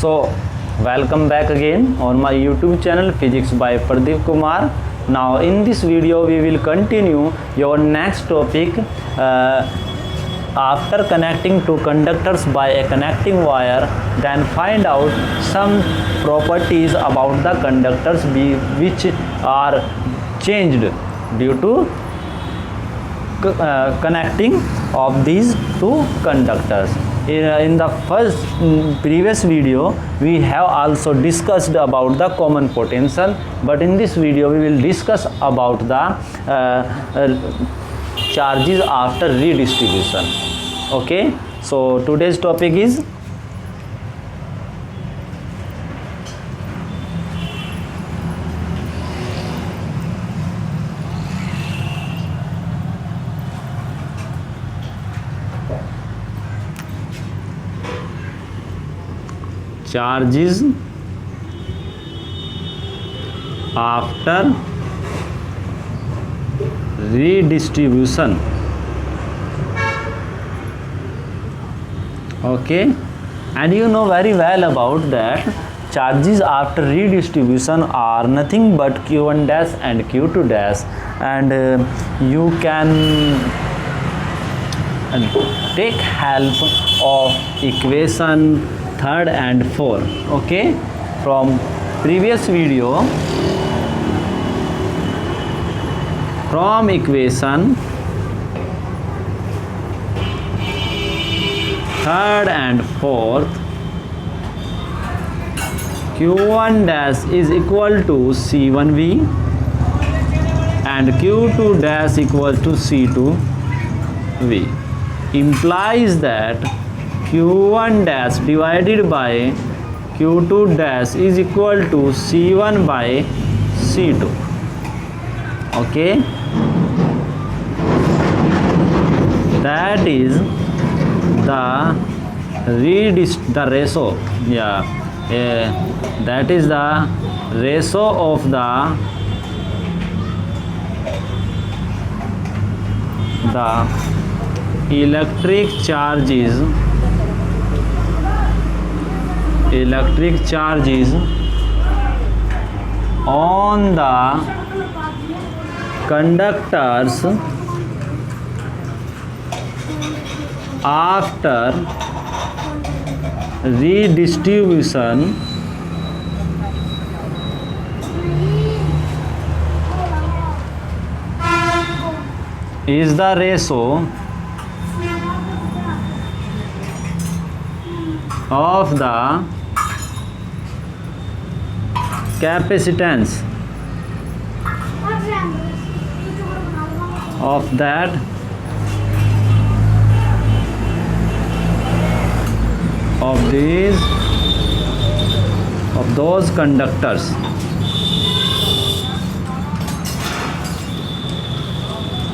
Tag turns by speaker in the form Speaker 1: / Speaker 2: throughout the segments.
Speaker 1: So, welcome back again on my YouTube channel Physics by Pradeep Kumar. Now, in this video, we will continue your next topic. After connecting two conductors by a connecting wire, then find out some properties about the conductors which are changed due to connecting of these two conductors. In the previous video, we have also discussed about the common potential, but in this video we will discuss about the charges after redistribution. Okay, so today's topic is charges after redistribution. Okay, and you know very well about that charges after redistribution are nothing but q1 dash and q2 dash, and you can take help of equation 3rd and 4th. Okay, from previous video, from equation 3rd and 4th, q1 dash is equal to c1v and q2 dash equal to c2v, implies that q1 dash divided by q2 dash is equal to c1 by c2. Okay, that is the ratio. That is the ratio of the electric charges on the conductors after redistribution is the ratio of the capacitance of those conductors.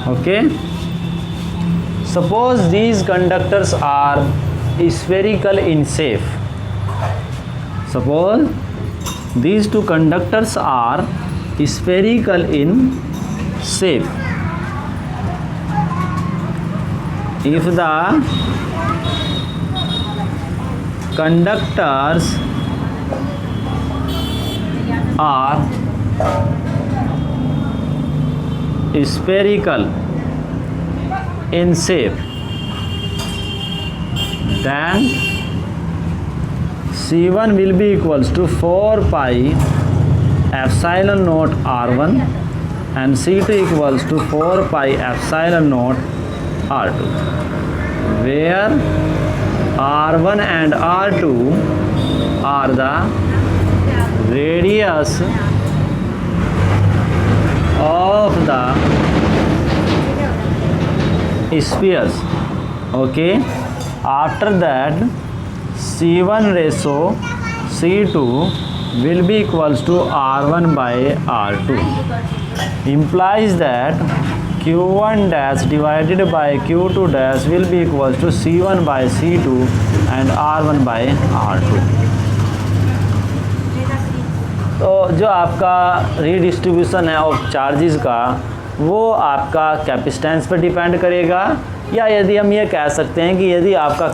Speaker 1: Okay, suppose these conductors are spherical in shape. Suppose these two conductors are spherical in shape. If the conductors are spherical in shape, then C1 will be equals to 4 pi epsilon naught R1 and C2 equals to 4 pi epsilon naught R2, where R1 and R2 are the radius of the spheres. Okay, after that C1 ratio C2 will be equals to R1 by R2, implies that q1 dash divided by q2 dash will be equals to c1 by c2 and r1 by r2. तो जो आपका redistribution है of charges का, वो आपका capacitance पर depend करेगा, या यदि हम ये कह सकते हैं कि यदि आपका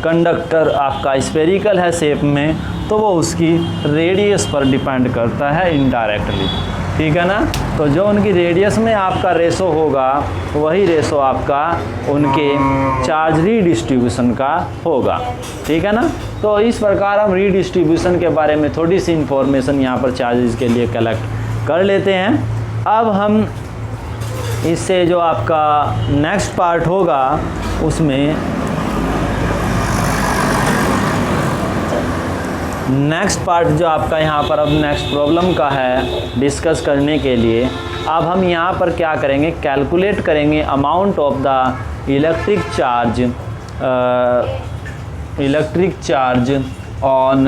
Speaker 1: कंडक्टर आपका स्फेरिकल है शेप में, तो वो उसकी रेडियस पर डिपेंड करता है इनडायरेक्टली, ठीक है ना। तो जो उनकी रेडियस में आपका रेशो होगा वही रेशो आपका उनके चार्ज रीडिस्ट्रीब्यूशन का होगा, ठीक है ना। तो इस प्रकार हम रीडिस्ट्रीब्यूशन के बारे में थोड़ी सी इंफॉर्मेशन यहाँ पर चार्जेस के लिए कलेक्ट कर लेते हैं। अब हम इससे जो आपका नेक्स्ट पार्ट होगा उसमें नेक्स्ट पार्ट जो आपका यहाँ पर अब नेक्स्ट प्रॉब्लम का है डिस्कस करने के लिए, अब हम यहाँ पर क्या करेंगे, कैलकुलेट करेंगे amount of the electric charge on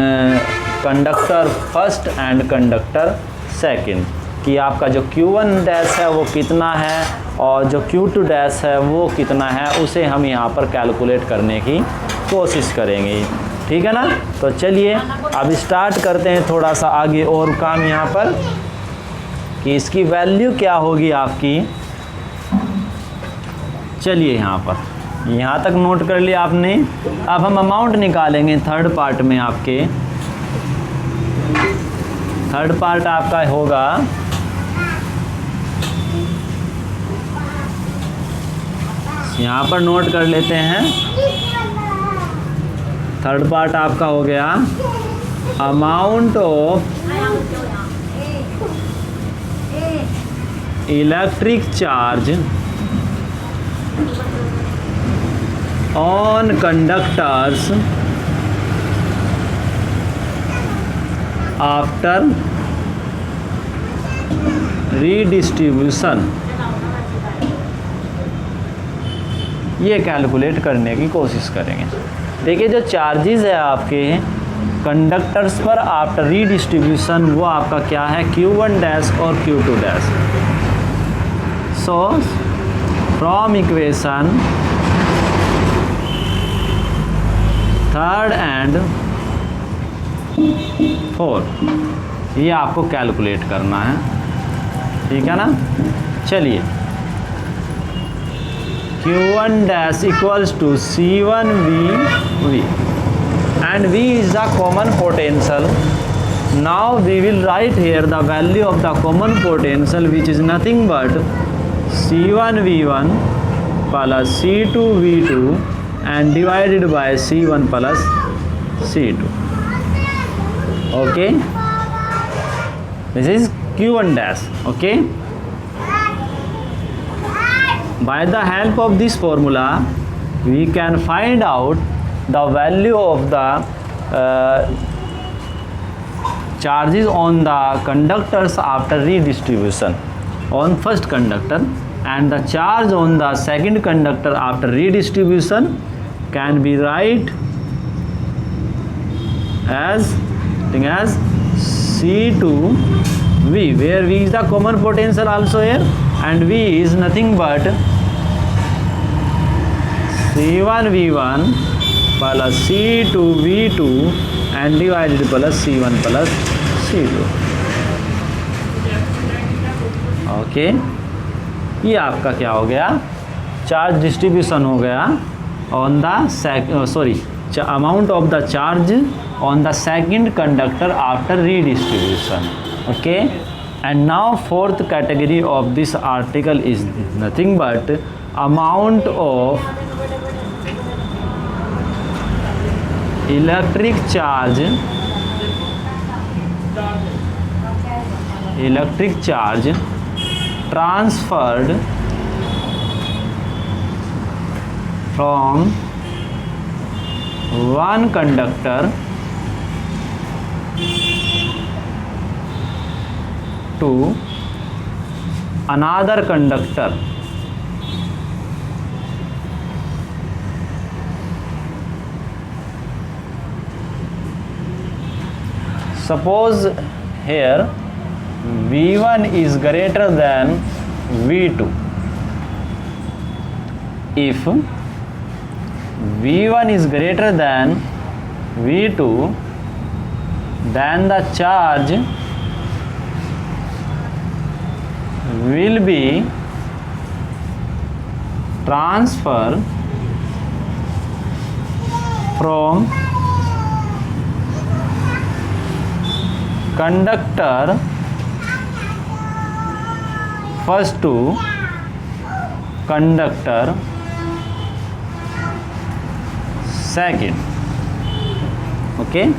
Speaker 1: conductor first and conductor second, कि आपका जो Q1 डैश है वो कितना है और जो Q2 डैश है वो कितना है, उसे हम यहाँ पर कैलकुलेट करने की कोशिश करेंगे, ठीक है ना। तो चलिए अब स्टार्ट करते हैं थोड़ा सा आगे और काम यहाँ पर, कि इसकी वैल्यू क्या होगी आपकी। चलिए यहाँ पर यहाँ तक नोट कर लिया आपने। अब हम अमाउंट निकालेंगे थर्ड पार्ट में। आपके थर्ड पार्ट आपका होगा यहाँ पर नोट कर लेते हैं। थर्ड पार्ट आपका हो गया amount of electric charge on conductors after redistribution, ये कैलकुलेट करने की कोशिश करेंगे। देखिए जो चार्जेस है आपके कंडक्टर्स पर आफ्टर रीडिस्ट्रीब्यूशन, वो आपका क्या है, Q1 डैश और Q2 dash. So from equation third and fourth ये आपको कैलकुलेट करना है, ठीक है ना। चलिए Q1 dash equals to C1 V, and V is the common potential. Now we will write here the value of the common potential, which is nothing but C1 V1 plus C2 V2 and divided by C1 plus C2. Okay, this is Q1 dash. Okay, by the help of this formula we can find out the value of the charges on the conductors after redistribution on first conductor, and the charge on the second conductor after redistribution can be write as C2V, where V is the common potential also here, and V is nothing but C1V1 plus C2V2 and divided plus C1 plus C2. Okay, ये आपका क्या हो गया, charge distribution हो गया on the amount of the charge on the second conductor after redistribution. Okay, and now fourth category of this article is nothing but amount of electric charge transferred from one conductor to another conductor suppose here V1 is greater than V2. If V1 is greater than V2, then the charge will be transferred from conductor first to conductor second. Okay,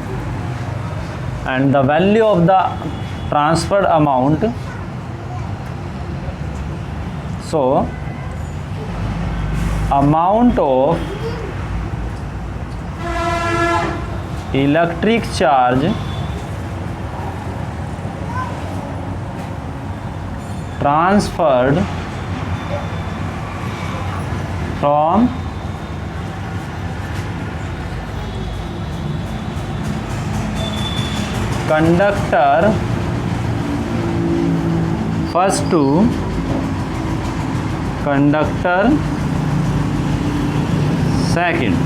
Speaker 1: and the value of the transferred amount, so amount of electric charge transferred from conductor first to conductor second.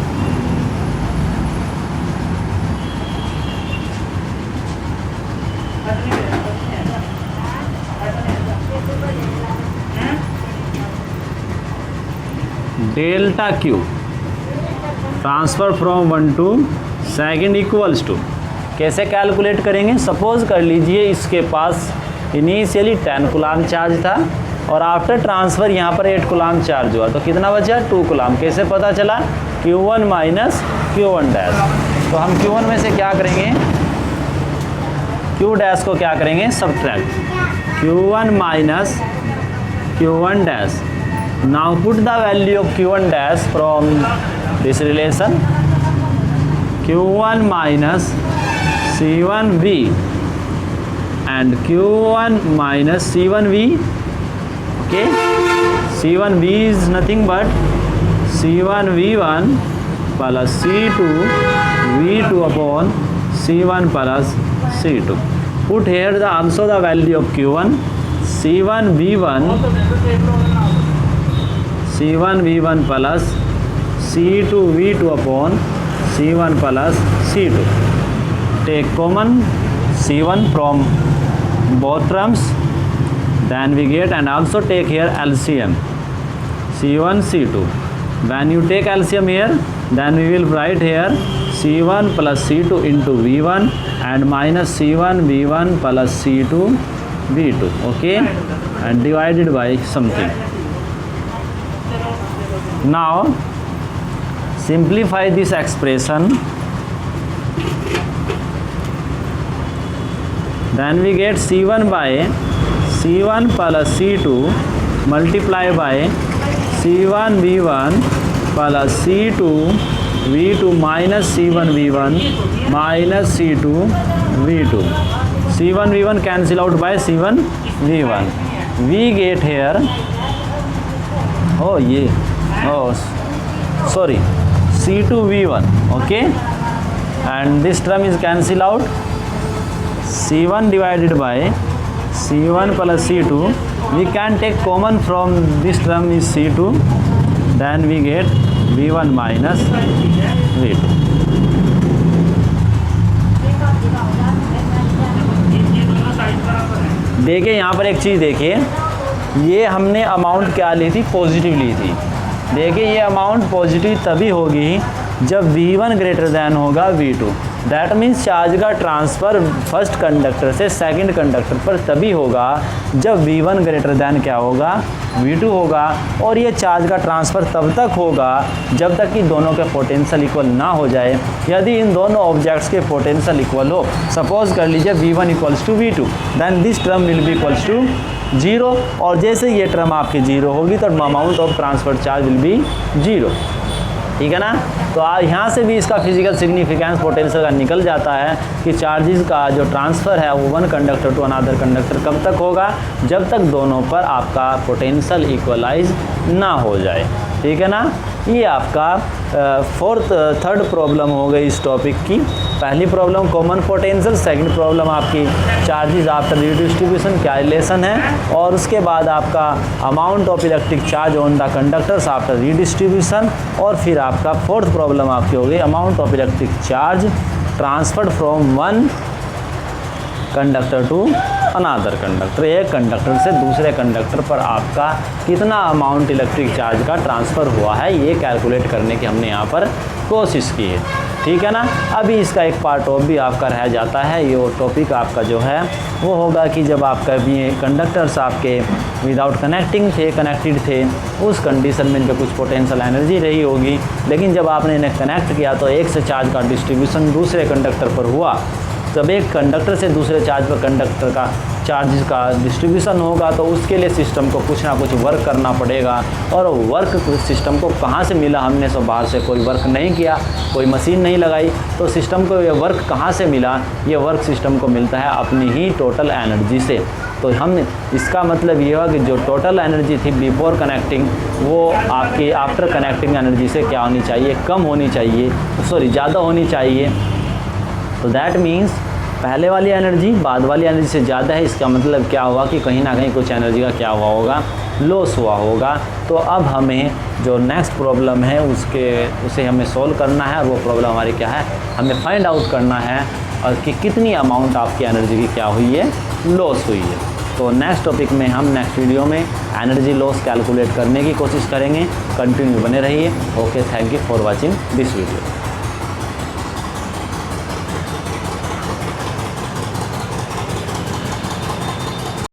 Speaker 1: Delta Q transfer from one to second equals to, कैसे calculate करेंगे? Suppose कर लीजिए इसके पास initially 10 coulomb charge था और after transfer यहाँ पर 8 coulomb charge हुआ, तो कितना बचा? 2 कूलाम। कैसे पता चला? Q1 minus Q1 dash. तो हम Q1 में से क्या करेंगे? Q डैश को क्या करेंगे? Subtract. Q1 minus Q1 dash. Now put the value of Q1 dash from this relation. Q1 minus C1V and Q1 minus C1V. Okay, C1V is nothing but C1V1 plus C2V2 upon C1 plus C2. Put here the also the value of Q1. C1V1 plus C2V2 upon C1 plus C2. Take common C1 from both terms, then we get, and also take here LCM C1 C2. When you take LCM here, then we will write here C1 plus C2 into V1 and minus C1 V1 plus C2 V2. Okay, and divided by something. Now simplify this expression, then we get C1 by C1 plus C2 multiply by C1 V1 plus C2 V2 minus C1 V1 minus C2 V2. C1 V1 cancel out by C1 V1. We get here, sorry, C2 V1. Okay, and this term is cancel out. C1 divided by C1 plus C2. We can take common from this term is C2, then we get V1 minus V2. देखिए यहाँ पर एक चीज़ देखिए, ये हमने amount क्या ली थी? Positive ली थी। देखिए ये अमाउंट पॉजिटिव तभी होगी जब V1 ग्रेटर दैन होगा V2। दैट मीन्स चार्ज का ट्रांसफ़र फर्स्ट कंडक्टर से सेकंड कंडक्टर पर तभी होगा जब V1 ग्रेटर दैन क्या होगा? V2 होगा। और ये चार्ज का ट्रांसफ़र तब तक होगा जब तक कि दोनों के पोटेंशियल इक्वल ना हो जाए। यदि इन दोनों ऑब्जेक्ट्स के पोटेंशियल इक्वल हो, सपोज कर लीजिए V1 equals to V2, then this term will be equals to 0। और जैसे ये टर्म आपकी 0 होगी तो amount of transfer charge will be 0। ठीक है ना? तो यहाँ से भी इसका फिजिकल सिग्निफिकेंस पोटेंशियल का निकल जाता है कि चार्जेस का जो ट्रांसफ़र है वो one conductor to another conductor कब तक होगा? जब तक दोनों पर आपका पोटेंशियल इक्वलाइज ना हो जाए। ठीक है ना? ये आपका थर्ड प्रॉब्लम हो गई इस टॉपिक की। पहली problem common potential, second problem आपकी चार्जेस आफ्टर रीडिस्ट्रीब्यूशन क्या रिलेशन है, और उसके बाद आपका amount of electric charge on the conductors after redistribution, और फिर आपका फोर्थ प्रॉब्लम आपकी हो गई amount of electric charge transferred from one conductor to another conductor, एक कंडक्टर से दूसरे कंडक्टर पर आपका कितना अमाउंट इलेक्ट्रिक चार्ज का ट्रांसफ़र हुआ है, ये कैलकुलेट करने की हमने यहाँ पर कोशिश की है। ठीक है ना। अभी इसका एक पार्ट और भी आपका रह जाता है। ये टॉपिक आपका जो है वो होगा कि जब आपका भी कंडक्टर्स आपके विदाउट कनेक्टेड थे, उस कंडीशन में इनके कुछ पोटेंशियल एनर्जी रही होगी, लेकिन जब आपने इन्हें कनेक्ट किया तो एक से चार्ज का डिस्ट्रीब्यूशन दूसरे कंडक्टर पर हुआ। जब एक कंडक्टर से दूसरे चार्ज पर कंडक्टर का चार्ज का डिस्ट्रीब्यूशन होगा तो उसके लिए सिस्टम को कुछ ना कुछ वर्क करना पड़ेगा। और वर्क सिस्टम को कहाँ से मिला, हमने सब बाहर से कोई वर्क नहीं किया, कोई मशीन नहीं लगाई, तो सिस्टम को ये वर्क कहाँ से मिला, ये वर्क सिस्टम को मिलता है अपनी ही टोटल एनर्जी से। तो हम इसका मतलब ये हुआ कि जो टोटल एनर्जी थी बिफोर कनेक्टिंग, वो आपकी आफ्टर कनेक्टिंग एनर्जी से क्या होनी चाहिए, कम होनी चाहिए, ज़्यादा होनी चाहिए। तो दैट मीन्स पहले वाली एनर्जी बाद वाली एनर्जी से ज़्यादा है। इसका मतलब क्या हुआ कि कहीं ना कहीं कुछ एनर्जी का क्या हुआ होगा, लॉस हुआ होगा। तो अब हमें जो नेक्स्ट प्रॉब्लम है उसे हमें सॉल्व करना है, और वो प्रॉब्लम हमारी क्या है, हमें फाइंड आउट करना है और कि कितनी अमाउंट आपकी एनर्जी की क्या हुई है, लॉस हुई है। तो नेक्स्ट टॉपिक में हम नेक्स्ट वीडियो में एनर्जी लॉस कैलकुलेट करने की कोशिश करेंगे। कंटिन्यू बने रहिए। Okay, thank you for watching this video.